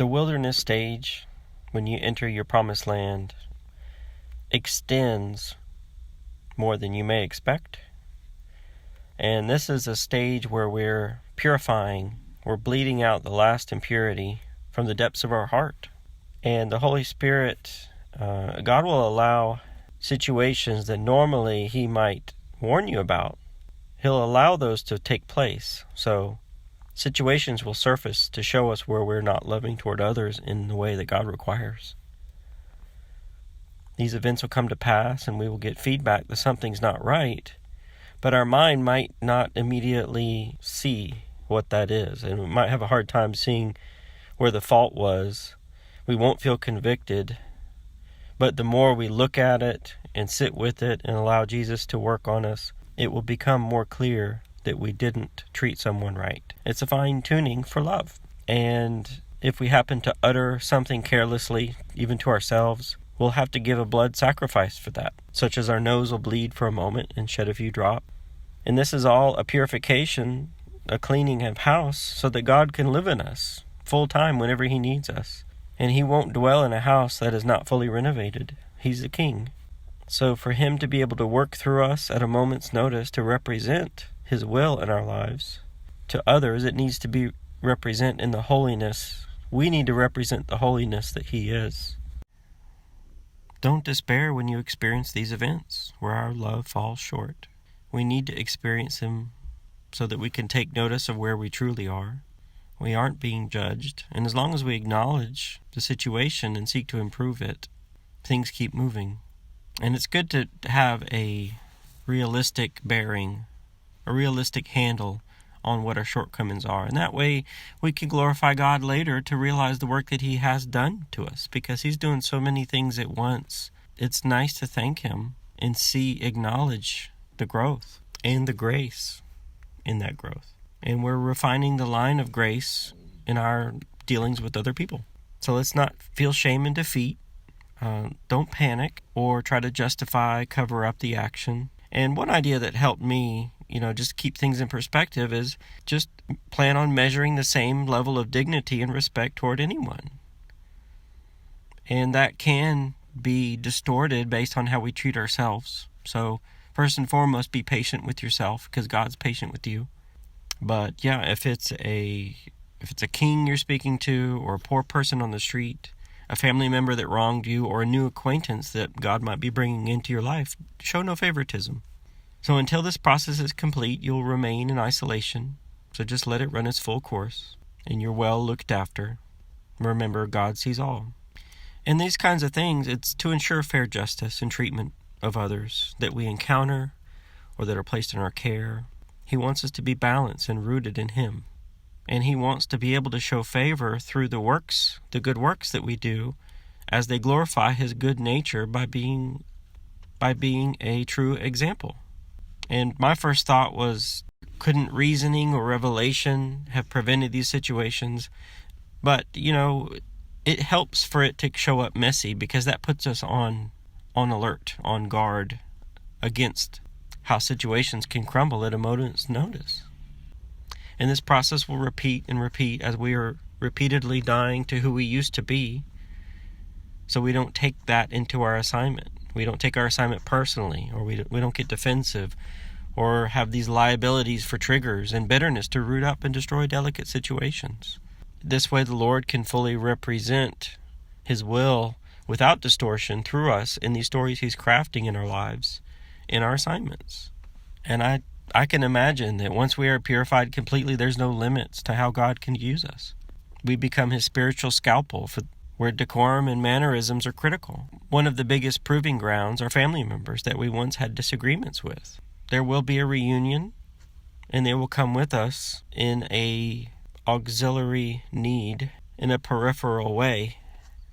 The wilderness stage, when you enter your promised land, extends more than you may expect. And this is a stage where we're purifying, we're bleeding out the last impurity from the depths of our heart. And the Holy Spirit, God will allow situations that normally He might warn you about. He'll allow those to take place. So situations will surface to show us where we're not loving toward others in the way that God requires. These events will come to pass and we will get feedback that something's not right, but our mind might not immediately see what that is, and we might have a hard time seeing where the fault was. We won't feel convicted, but the more we look at it and sit with it and allow Jesus to work on us, it will become more clear that we didn't treat someone right. It's a fine-tuning for love. And if we happen to utter something carelessly, even to ourselves, we'll have to give a blood sacrifice for that, such as our nose will bleed for a moment and shed a few drops. And this is all a purification, a cleaning of house, so that God can live in us full-time whenever He needs us. And He won't dwell in a house that is not fully renovated. He's the King. So for Him to be able to work through us at a moment's notice to represent His will in our lives, to others it needs to be represent in the holiness. We need to represent the holiness that He is. Don't despair when you experience these events where our love falls short. We need to experience them so that we can take notice of where we truly are. We aren't being judged, and as long as we acknowledge the situation and seek to improve it, things keep moving. And it's good to have a realistic bearing, a realistic handle on what our shortcomings are. And that way we can glorify God later to realize the work that He has done to us, because He's doing so many things at once. It's nice to thank Him and acknowledge the growth and the grace in that growth. And we're refining the line of grace in our dealings with other people. So let's not feel shame and defeat. Don't panic or try to justify, cover up the action. And one idea that helped me, just keep things in perspective is just plan on measuring the same level of dignity and respect toward anyone. And that can be distorted based on how we treat ourselves. So first and foremost, be patient with yourself, because God's patient with you. But yeah, if it's a king you're speaking to, or a poor person on the street, a family member that wronged you, or a new acquaintance that God might be bringing into your life, show no favoritism. So until this process is complete, you'll remain in isolation. So just let it run its full course, and you're well looked after. Remember, God sees all. And these kinds of things, it's to ensure fair justice and treatment of others that we encounter or that are placed in our care. He wants us to be balanced and rooted in Him. And He wants to be able to show favor through the good works that we do, as they glorify His good nature by being a true example. And my first thought was, couldn't reasoning or revelation have prevented these situations? But, it helps for it to show up messy, because that puts us on alert, on guard against how situations can crumble at a moment's notice. And this process will repeat and repeat as we are repeatedly dying to who we used to be, so we don't take that into our assignment. We don't take our assignment personally, or we don't get defensive, or have these liabilities for triggers and bitterness to root up and destroy delicate situations. This way the Lord can fully represent His will without distortion through us in these stories He's crafting in our lives, in our assignments. And I can imagine that once we are purified completely, there's no limits to how God can use us. We become His spiritual scalpel where decorum and mannerisms are critical. One of the biggest proving grounds are family members that we once had disagreements with. There will be a reunion, and they will come with us in a auxiliary need, in a peripheral way,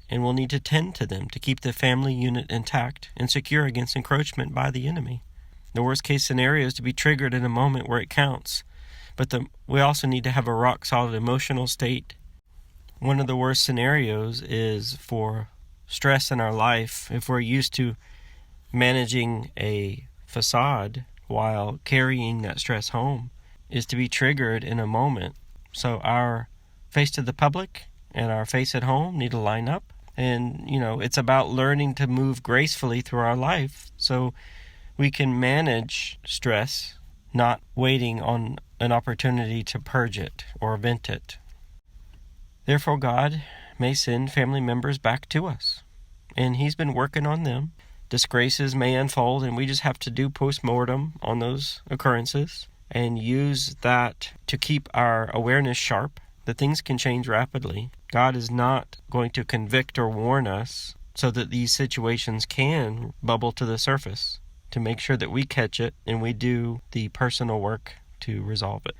and we'll need to tend to them to keep the family unit intact and secure against encroachment by the enemy. The worst case scenario is to be triggered in a moment where it counts, but we also need to have a rock-solid emotional state. One of the worst scenarios is for stress in our life, if we're used to managing a facade while carrying that stress home, is to be triggered in a moment. So our face to the public and our face at home need to line up. And, it's about learning to move gracefully through our life so we can manage stress, not waiting on an opportunity to purge it or vent it. Therefore, God may send family members back to us, and He's been working on them. Disgraces may unfold, and we just have to do post-mortem on those occurrences and use that to keep our awareness sharp, that things can change rapidly. God is not going to convict or warn us so that these situations can bubble to the surface, to make sure that we catch it and we do the personal work to resolve it.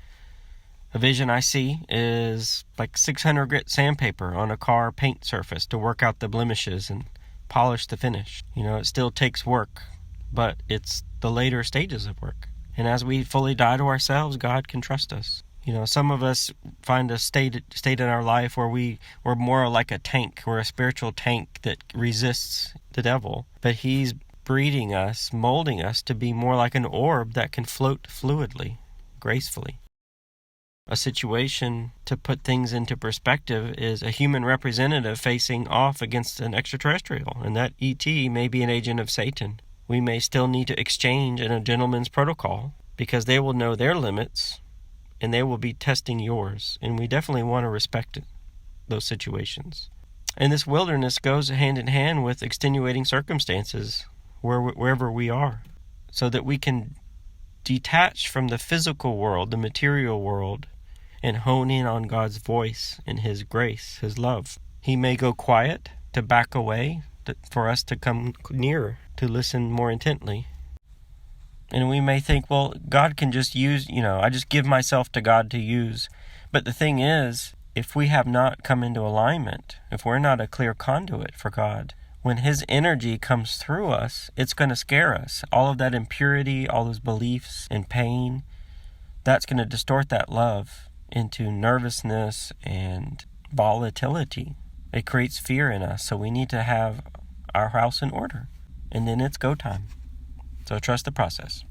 A vision I see is like 600 grit sandpaper on a car paint surface to work out the blemishes and polish the finish. It still takes work, but it's the later stages of work. And as we fully die to ourselves, God can trust us. Some of us find a state in our life where we're more like a tank. We're a spiritual tank that resists the devil. But He's breeding us, molding us to be more like an orb that can float fluidly, gracefully. A situation, to put things into perspective, is a human representative facing off against an extraterrestrial, and that ET may be an agent of Satan. We may still need to exchange in a gentleman's protocol because they will know their limits and they will be testing yours, and we definitely want to respect those situations. And this wilderness goes hand in hand with extenuating circumstances wherever we are, so that we can detach from the physical world, the material world, and hone in on God's voice and His grace, His love. He may go quiet to back away, for us to come nearer, to listen more intently. And we may think, well, God can just use, I just give myself to God to use. But the thing is, if we have not come into alignment, if we're not a clear conduit for God, when His energy comes through us, it's going to scare us. All of that impurity, all those beliefs and pain, that's going to distort that love into nervousness and volatility. It creates fear in us, so we need to have our house in order. And then it's go time. So trust the process.